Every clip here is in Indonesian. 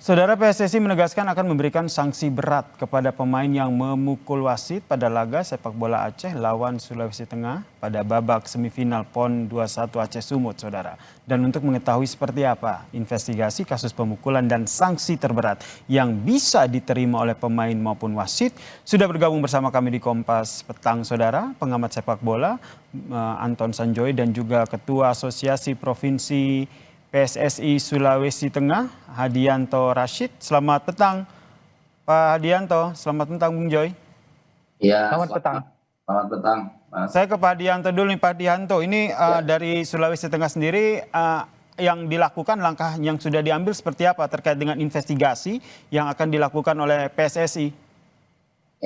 Saudara, PSSI menegaskan akan memberikan sanksi berat kepada pemain yang memukul wasit pada laga sepak bola Aceh lawan Sulawesi Tengah pada babak semifinal PON 21 Aceh Sumut, saudara. Dan untuk mengetahui seperti apa investigasi kasus pemukulan dan sanksi terberat yang bisa diterima oleh pemain maupun wasit, sudah bergabung bersama kami di Kompas Petang, saudara, pengamat sepak bola Anton Sanjoy dan juga Ketua Asosiasi Provinsi PSSI Sulawesi Tengah, Hadianto Rashid. Selamat petang, Pak Hadianto. Selamat petang, Bung Joy. Ya, Selamat petang. selamat petang, Mas. Saya ke Pak Hadianto dulu nih, Pak Hadianto. Ini dari Sulawesi Tengah sendiri, yang dilakukan, langkah yang sudah diambil seperti apa terkait dengan investigasi yang akan dilakukan oleh PSSI?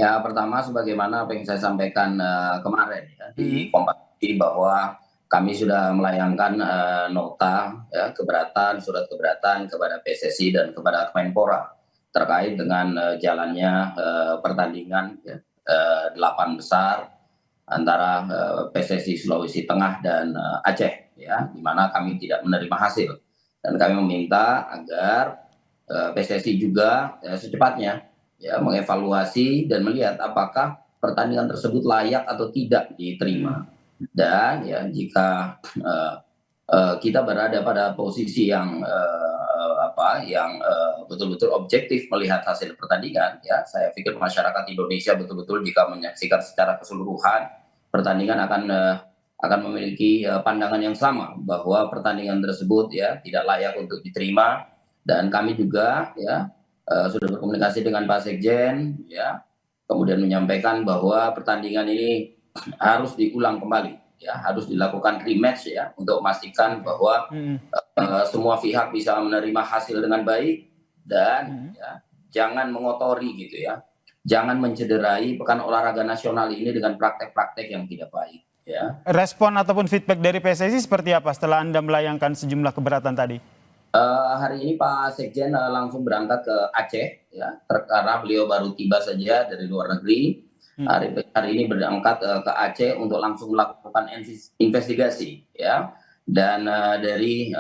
Ya, pertama sebagaimana apa yang saya sampaikan kemarin ya, di Kompas TV bahwa kami sudah melayangkan nota ya, keberatan, surat keberatan kepada PSSI dan kepada Kemenpora terkait dengan jalannya pertandingan ya, 8 besar antara PSSI Sulawesi Tengah dan Aceh ya, di mana kami tidak menerima hasil dan kami meminta agar PSSI juga secepatnya ya mengevaluasi dan melihat apakah pertandingan tersebut layak atau tidak diterima. Dan ya jika kita berada pada posisi yang betul-betul objektif melihat hasil pertandingan, ya saya pikir masyarakat Indonesia betul-betul jika menyaksikan secara keseluruhan pertandingan akan memiliki pandangan yang sama bahwa pertandingan tersebut ya tidak layak untuk diterima. Dan kami juga ya sudah berkomunikasi dengan Pak Sekjen ya, kemudian menyampaikan bahwa pertandingan ini harus diulang kembali ya, harus dilakukan rematch ya untuk memastikan bahwa semua pihak bisa menerima hasil dengan baik dan ya, jangan mengotori gitu ya, jangan mencederai pekan olahraga nasional ini dengan praktek-praktek yang tidak baik ya. Respon ataupun feedback dari PSSI seperti apa setelah Anda melayangkan sejumlah keberatan tadi? Hari ini Pak Sekjen langsung berangkat ke Aceh ya, karena beliau baru tiba saja dari luar negeri. Hari ini berangkat ke Aceh untuk langsung melakukan investigasi ya. Dan dari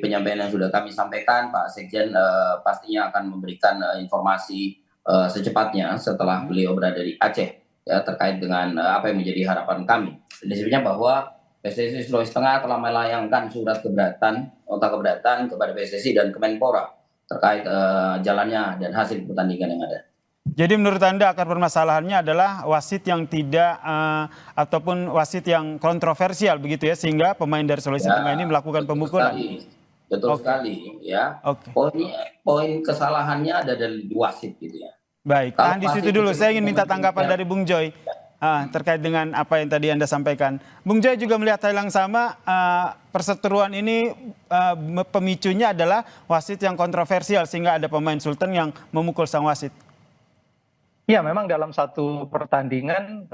penyampaian yang sudah kami sampaikan, Pak Sekjen pastinya akan memberikan informasi secepatnya setelah beliau berada di Aceh ya, terkait dengan apa yang menjadi harapan kami. Prinsipnya bahwa PSSI Sulawesi Tengah telah melayangkan surat nota keberatan kepada PSSI dan Kemenpora terkait jalannya dan hasil pertandingan yang ada. Jadi menurut Anda akar permasalahannya adalah wasit yang tidak ataupun wasit yang kontroversial begitu ya, sehingga pemain dari Sulawesi Tengah ini melakukan pemukulan. Betul sekali ya. Poin kesalahannya ada dari wasit gitu ya. Baik, tahan di situ dulu. Saya ingin minta tanggapan dari Bung Joy terkait dengan apa yang tadi Anda sampaikan. Bung Joy juga melihat hal yang sama, perseteruan ini pemicunya adalah wasit yang kontroversial sehingga ada pemain Sultan yang memukul sang wasit. Ya, memang dalam satu pertandingan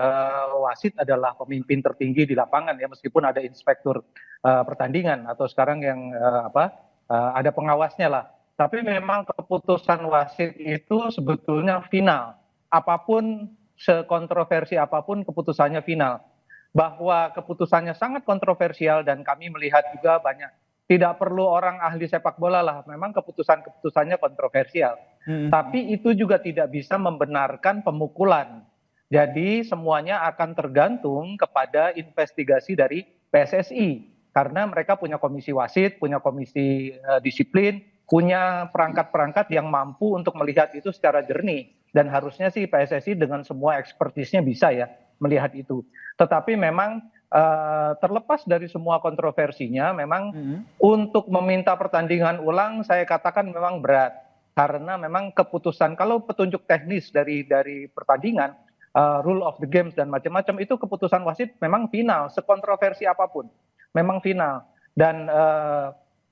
wasit adalah pemimpin tertinggi di lapangan ya, meskipun ada inspektur pertandingan atau sekarang yang ada pengawasnya lah. Tapi memang keputusan wasit itu sebetulnya final. Apapun, sekontroversi apapun keputusannya final. Bahwa keputusannya sangat kontroversial dan kami melihat juga banyak, tidak perlu orang ahli sepak bola lah, memang keputusannya kontroversial. Tapi itu juga tidak bisa membenarkan pemukulan. Jadi semuanya akan tergantung kepada investigasi dari PSSI. Karena mereka punya komisi wasit, punya komisi disiplin, punya perangkat-perangkat yang mampu untuk melihat itu secara jernih. Dan harusnya sih PSSI dengan semua ekspertisnya bisa ya melihat itu. Tetapi memang terlepas dari semua kontroversinya, memang untuk meminta pertandingan ulang saya katakan memang berat. Karena memang keputusan, kalau petunjuk teknis dari pertandingan, rule of the games dan macam-macam, itu keputusan wasit memang final, sekontroversi apapun, memang final. Dan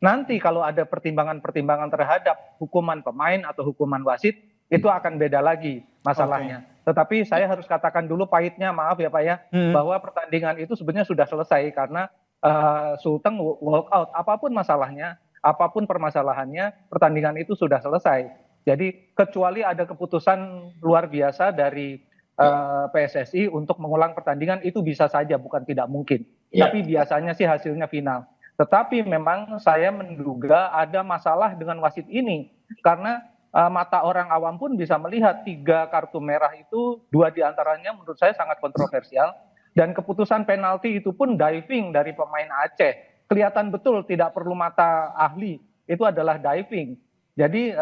nanti kalau ada pertimbangan-pertimbangan terhadap hukuman pemain atau hukuman wasit, itu akan beda lagi masalahnya. Tetapi saya harus katakan dulu pahitnya, maaf ya Pak ya, bahwa pertandingan itu sebenarnya sudah selesai karena Sultan walk out, apapun masalahnya, apapun permasalahannya, pertandingan itu sudah selesai. Jadi kecuali ada keputusan luar biasa dari PSSI untuk mengulang pertandingan, itu bisa saja, bukan tidak mungkin. Tapi biasanya sih hasilnya final. Tetapi memang saya menduga ada masalah dengan wasit ini karena mata orang awam pun bisa melihat 3 kartu merah itu 2 diantaranya menurut saya sangat kontroversial dan keputusan penalti itu pun diving dari pemain Aceh. Kelihatan betul tidak perlu mata ahli, itu adalah diving. Jadi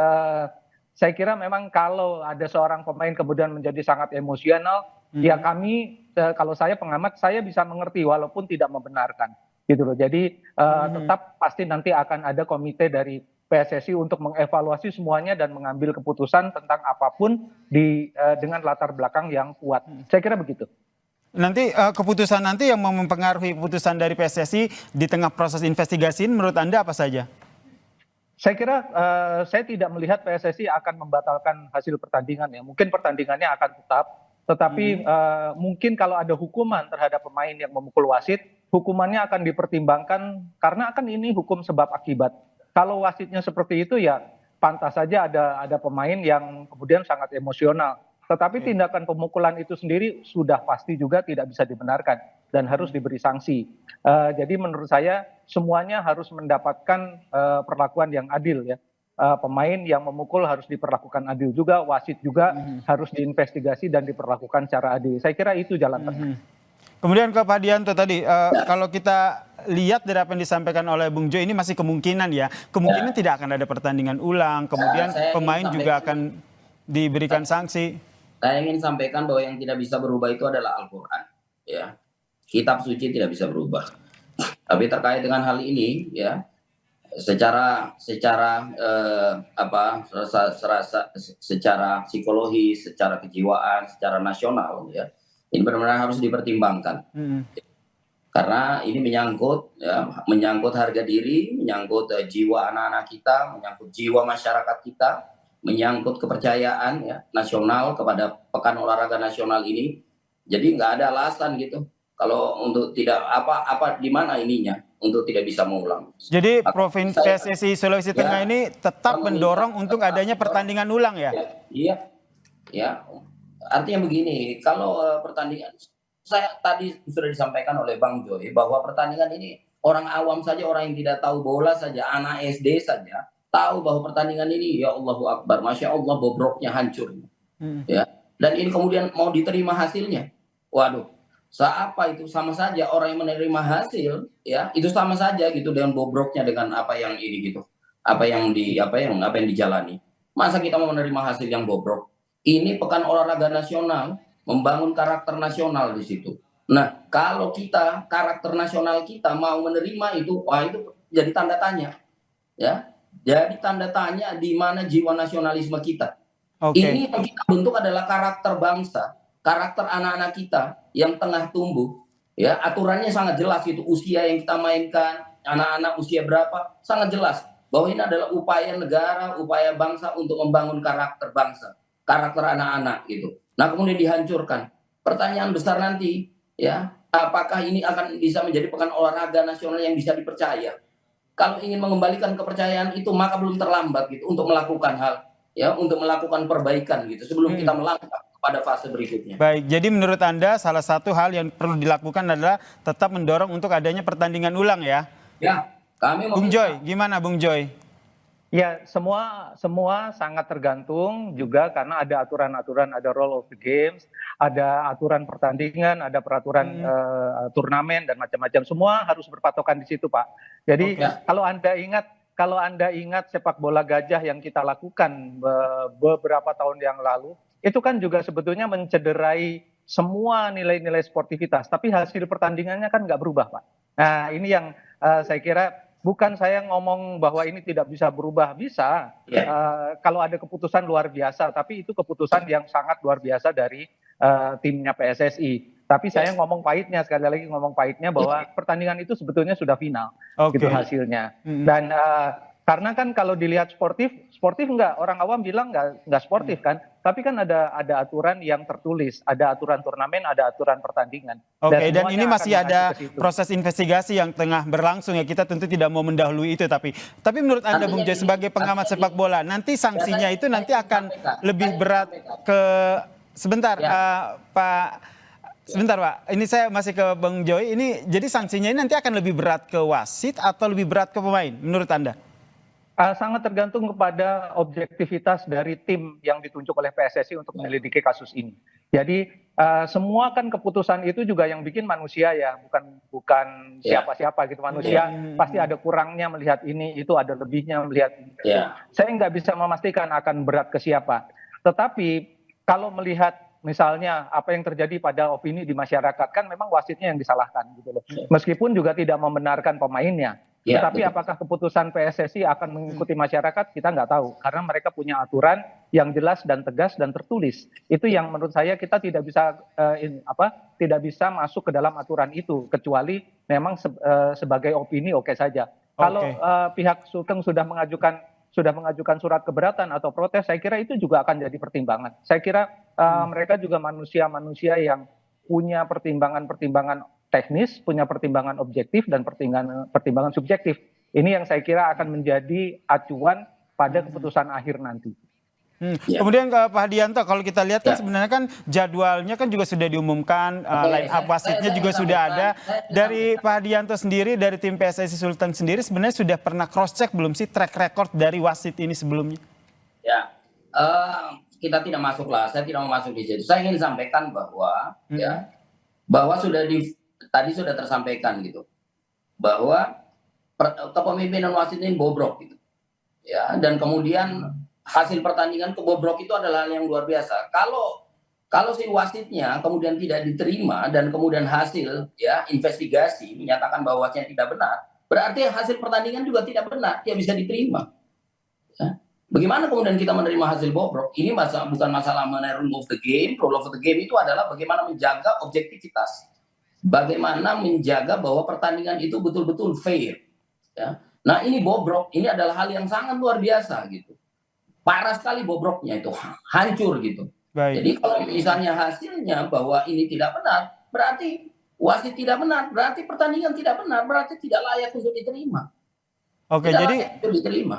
saya kira memang kalau ada seorang pemain kemudian menjadi sangat emosional, ya kami kalau saya pengamat saya bisa mengerti walaupun tidak membenarkan gitu loh. Jadi tetap pasti nanti akan ada komite dari PSSI untuk mengevaluasi semuanya dan mengambil keputusan tentang apapun dengan latar belakang yang kuat. Saya kira begitu. Nanti keputusan nanti yang mempengaruhi keputusan dari PSSI di tengah proses investigasi menurut Anda apa saja? Saya kira saya tidak melihat PSSI akan membatalkan hasil pertandingan ya. Mungkin pertandingannya akan tetap, tetapi mungkin kalau ada hukuman terhadap pemain yang memukul wasit, hukumannya akan dipertimbangkan karena akan ini hukum sebab akibat. Kalau wasitnya seperti itu ya pantas saja ada pemain yang kemudian sangat emosional. Tetapi tindakan pemukulan itu sendiri sudah pasti juga tidak bisa dibenarkan dan harus diberi sanksi. Jadi menurut saya semuanya harus mendapatkan perlakuan yang adil ya. Pemain yang memukul harus diperlakukan adil juga, wasit juga harus diinvestigasi dan diperlakukan secara adil. Saya kira itu jalan tengah. Kemudian ke Pak Dianto tadi, kalau kita lihat dari apa yang disampaikan oleh Bung Jo ini masih kemungkinan ya, kemungkinan tidak akan ada pertandingan ulang, kemudian pemain juga akan diberikan sanksi. Saya ingin sampaikan bahwa yang tidak bisa berubah itu adalah Al-Quran, ya. Kitab suci tidak bisa berubah. Tapi terkait dengan hal ini, ya, secara psikologi, secara kejiwaan, secara nasional, ya, ini benar-benar harus dipertimbangkan. Karena ini menyangkut harga diri, menyangkut jiwa anak-anak kita, menyangkut jiwa masyarakat kita, menyangkut kepercayaan ya nasional kepada Pekan Olahraga Nasional ini. Jadi nggak ada alasan gitu kalau untuk tidak di mana ininya untuk tidak bisa mengulang. Jadi Provinsi PSSI Sulawesi Tengah ini tetap mendorong untuk adanya pertandingan ulang ya? Iya, ya. Artinya begini, kalau pertandingan saya tadi sudah disampaikan oleh Bang Joy bahwa pertandingan ini orang awam saja, orang yang tidak tahu bola saja, anak SD saja tahu bahwa pertandingan ini ya Allahu Akbar, Masya Allah bobroknya hancur. Ya. Dan ini kemudian mau diterima hasilnya. Waduh, apa itu sama saja orang yang menerima hasil ya itu sama saja gitu dengan bobroknya dengan apa yang ini gitu. Apa yang dijalani. Masa kita mau menerima hasil yang bobrok? Ini Pekan Olahraga Nasional membangun karakter nasional di situ. Nah, kalau kita karakter nasional kita mau menerima itu, wah itu jadi tanda tanya. Ya. Jadi tanda tanya di mana jiwa nasionalisme kita. Ini yang kita bentuk adalah karakter bangsa, karakter anak-anak kita yang tengah tumbuh. Ya, aturannya sangat jelas itu, usia yang kita mainkan, anak-anak usia berapa, sangat jelas bahwa ini adalah upaya negara, upaya bangsa untuk membangun karakter bangsa, karakter anak-anak gitu. Nah, kemudian dihancurkan. Pertanyaan besar nanti, ya, apakah ini akan bisa menjadi Pekan Olahraga Nasional yang bisa dipercaya? Kalau ingin mengembalikan kepercayaan itu maka belum terlambat gitu untuk melakukan hal ya untuk melakukan perbaikan gitu sebelum kita melangkah pada fase berikutnya. Baik, jadi menurut Anda salah satu hal yang perlu dilakukan adalah tetap mendorong untuk adanya pertandingan ulang ya? Ya, kami Bung Joy, gimana Bung Joy? Ya, semua sangat tergantung juga karena ada aturan-aturan, ada rule of the games, ada aturan pertandingan, ada peraturan turnamen dan macam-macam. Semua harus berpatokan di situ, Pak. Jadi kalau Anda ingat sepak bola gajah yang kita lakukan beberapa tahun yang lalu, itu kan juga sebetulnya mencederai semua nilai-nilai sportivitas, tapi hasil pertandingannya kan nggak berubah, Pak. Nah, ini yang saya kira bukan saya ngomong bahwa ini tidak bisa berubah, bisa. Kalau ada keputusan luar biasa, tapi itu keputusan yang sangat luar biasa dari timnya PSSI. Tapi saya ngomong pahitnya, sekali lagi ngomong pahitnya bahwa pertandingan itu sebetulnya sudah final, gitu hasilnya. Dan karena kan kalau dilihat sportif enggak, orang awam bilang enggak sportif kan, tapi kan ada aturan yang tertulis, ada aturan turnamen, ada aturan pertandingan. Dan ini masih ada proses investigasi yang tengah berlangsung ya, kita tentu tidak mau mendahului itu, tapi menurut Anda Bung Joy sebagai pengamat sepak bola, nanti sanksinya itu nanti akan lebih berat ke sebentar Pak Sebentar Pak, ini saya masih ke Bang Joy. Ini jadi sanksinya ini nanti akan lebih berat ke wasit atau lebih berat ke pemain menurut Anda? Sangat tergantung kepada objektivitas dari tim yang ditunjuk oleh PSSI untuk menyelidiki kasus ini. Jadi semua kan keputusan itu juga yang bikin manusia ya, bukan siapa-siapa gitu. Manusia pasti ada kurangnya melihat ini, itu ada lebihnya melihat ini. Saya nggak bisa memastikan akan berat ke siapa. Tetapi kalau melihat misalnya apa yang terjadi pada opini di masyarakat, kan memang wasitnya yang disalahkan gitu loh. Meskipun juga tidak membenarkan pemainnya. Tetapi apakah keputusan PSSI akan mengikuti masyarakat, kita nggak tahu. Karena mereka punya aturan yang jelas dan tegas dan tertulis. Itu yang menurut saya kita tidak bisa masuk ke dalam aturan itu, kecuali memang sebagai opini oke saja. Kalau pihak Sulteng sudah mengajukan surat keberatan atau protes, saya kira itu juga akan jadi pertimbangan. Saya kira mereka juga manusia-manusia yang punya pertimbangan-pertimbangan teknis, punya pertimbangan objektif dan pertimbangan subjektif. Ini yang saya kira akan menjadi acuan pada keputusan akhir nanti. Kemudian ke Pak Hadianto, kalau kita lihat kan sebenarnya kan jadwalnya kan juga sudah diumumkan, line up wasitnya juga sudah ada. Dari Pak Hadianto sendiri, dari tim PSSI Sulteng sendiri sebenarnya sudah pernah cross check belum sih track record dari wasit ini sebelumnya? Ya, kita tidak masuk lah, saya tidak mau masuk di situ. Saya ingin sampaikan bahwa bahwa tadi sudah tersampaikan gitu, bahwa kepemimpinan wasit ini bobrok gitu. Ya, dan kemudian hasil pertandingan kebobrok itu adalah hal yang luar biasa. Kalau si wasitnya kemudian tidak diterima dan kemudian hasil investigasi menyatakan bahwa wasitnya tidak benar, berarti hasil pertandingan juga tidak benar, tidak bisa diterima. Ya. Bagaimana kemudian kita menerima hasil bobrok? Ini bukan masalah mengenai rule of the game. Rule of the game itu adalah bagaimana menjaga objektivitas, bagaimana menjaga bahwa pertandingan itu betul-betul fair. Ya. Nah ini bobrok, ini adalah hal yang sangat luar biasa gitu. Parah sekali bobroknya itu, hancur gitu. Baik. Jadi kalau misalnya hasilnya bahwa ini tidak benar, berarti wasit tidak benar, berarti pertandingan tidak benar, berarti tidak layak untuk diterima. Oke, tidak jadi layak untuk diterima.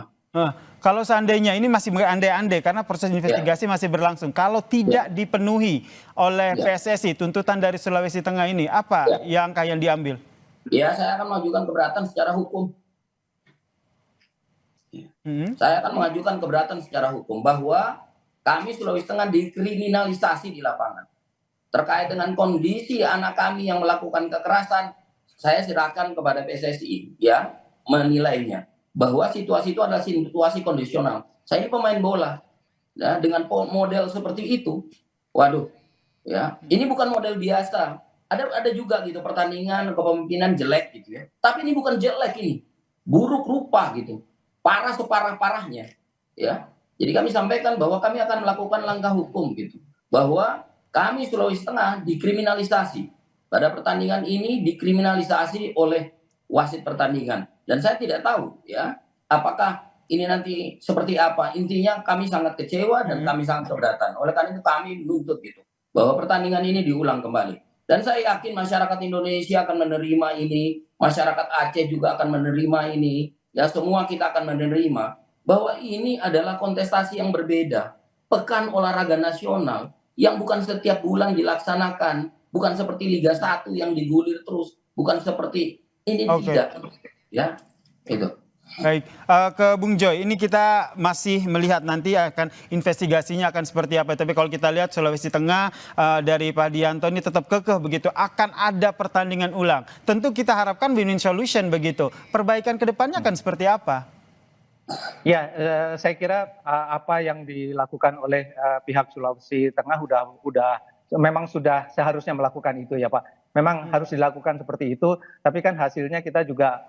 Kalau seandainya ini masih andai-andai karena proses investigasi masih berlangsung, kalau tidak dipenuhi oleh PSSI tuntutan dari Sulawesi Tengah ini, apa yang akan diambil? Ya, saya akan mengajukan keberatan secara hukum. Saya akan mengajukan keberatan secara hukum bahwa kami Sulawesi Tengah dikriminalisasi di lapangan. Terkait dengan kondisi anak kami yang melakukan kekerasan, saya serahkan kepada PSSI ya menilainya bahwa situasi itu adalah situasi kondisional. Saya ini pemain bola ya, dengan model seperti itu. Waduh. Ya, ini bukan model biasa. Ada juga gitu pertandingan kepemimpinan jelek gitu ya. Tapi ini bukan jelek ini. Buruk rupa gitu. Parah separah-parahnya ya. Jadi kami sampaikan bahwa kami akan melakukan langkah hukum gitu, bahwa kami Sulawesi Tengah dikriminalisasi pada pertandingan ini, dikriminalisasi oleh wasit pertandingan, dan saya tidak tahu ya apakah ini nanti seperti apa. Intinya kami sangat kecewa dan kami sangat keberatan. Oleh karena itu kami menuntut gitu bahwa pertandingan ini diulang kembali, dan saya yakin masyarakat Indonesia akan menerima ini, masyarakat Aceh juga akan menerima ini. Ya, semua kita akan menerima bahwa ini adalah kontestasi yang berbeda. Pekan olahraga nasional yang bukan setiap bulan dilaksanakan, bukan seperti Liga 1 yang digulir terus, bukan seperti ini tidak. Ya, itu. Baik, ke Bung Joy, ini kita masih melihat nanti akan investigasinya akan seperti apa. Tapi kalau kita lihat Sulawesi Tengah dari Pak Hadianto ini tetap kekeh begitu, akan ada pertandingan ulang. Tentu kita harapkan win-win solution begitu. Perbaikan ke depannya akan seperti apa? Ya, saya kira apa yang dilakukan oleh pihak Sulawesi Tengah memang sudah seharusnya melakukan itu ya Pak. Memang harus dilakukan seperti itu, tapi kan hasilnya kita juga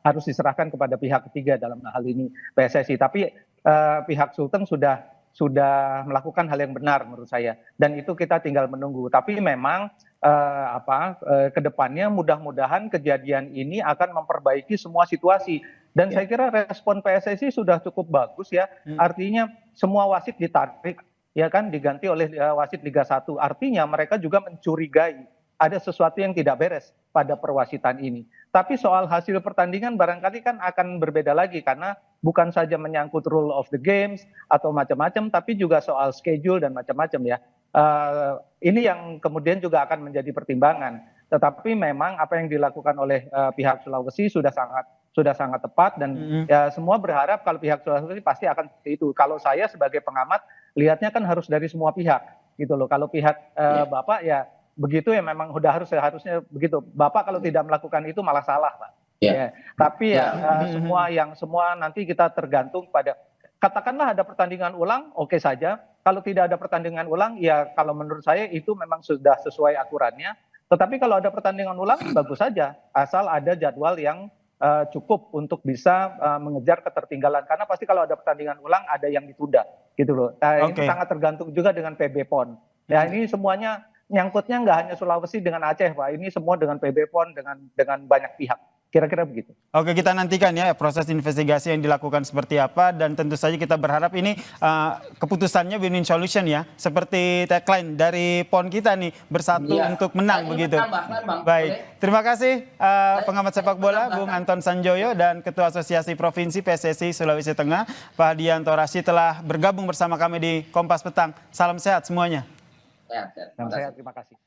harus diserahkan kepada pihak ketiga dalam hal ini PSSI. Tapi pihak Sulteng sudah melakukan hal yang benar menurut saya, dan itu kita tinggal menunggu. Tapi memang ke depannya mudah-mudahan kejadian ini akan memperbaiki semua situasi. Dan saya kira respon PSSI sudah cukup bagus ya. Artinya semua wasit ditarik, ya kan, diganti oleh wasit Liga 1. Artinya mereka juga mencurigai ada sesuatu yang tidak beres pada perwasitan ini. Tapi soal hasil pertandingan barangkali kan akan berbeda lagi, karena bukan saja menyangkut rule of the games atau macam-macam, tapi juga soal schedule dan macam-macam ya. Ini yang kemudian juga akan menjadi pertimbangan. Tetapi memang apa yang dilakukan oleh pihak Sulawesi sudah sangat tepat dan ya semua berharap kalau pihak Sulawesi pasti akan seperti itu. Kalau saya sebagai pengamat lihatnya kan harus dari semua pihak gitu loh. Kalau pihak Bapak ya begitu ya memang udah harusnya begitu. Bapak kalau tidak melakukan itu malah salah, Pak. Ya. Tapi ya semua nanti kita tergantung pada, katakanlah ada pertandingan ulang, oke saja. Kalau tidak ada pertandingan ulang, ya kalau menurut saya itu memang sudah sesuai aturannya. Tetapi kalau ada pertandingan ulang, bagus saja, asal ada jadwal yang cukup untuk bisa mengejar ketertinggalan. Karena pasti kalau ada pertandingan ulang, ada yang ditunda, gitu loh. Ini sangat tergantung juga dengan PB PON. Ya ini semuanya nyangkutnya nggak hanya Sulawesi dengan Aceh, Pak. Ini semua dengan PB PON dengan banyak pihak. Kira-kira begitu. Oke, kita nantikan ya proses investigasi yang dilakukan seperti apa, dan tentu saja kita berharap ini keputusannya win-win solution ya, seperti tagline dari PON kita nih, bersatu untuk menang begitu. Baik, terima kasih pengamat sepak bola Bung Anton Sanjoyo dan Ketua Asosiasi Provinsi PSSI Sulawesi Tengah Pak Hadianto Rashid telah bergabung bersama kami di Kompas Petang. Salam sehat semuanya. Salam sehat, terima kasih.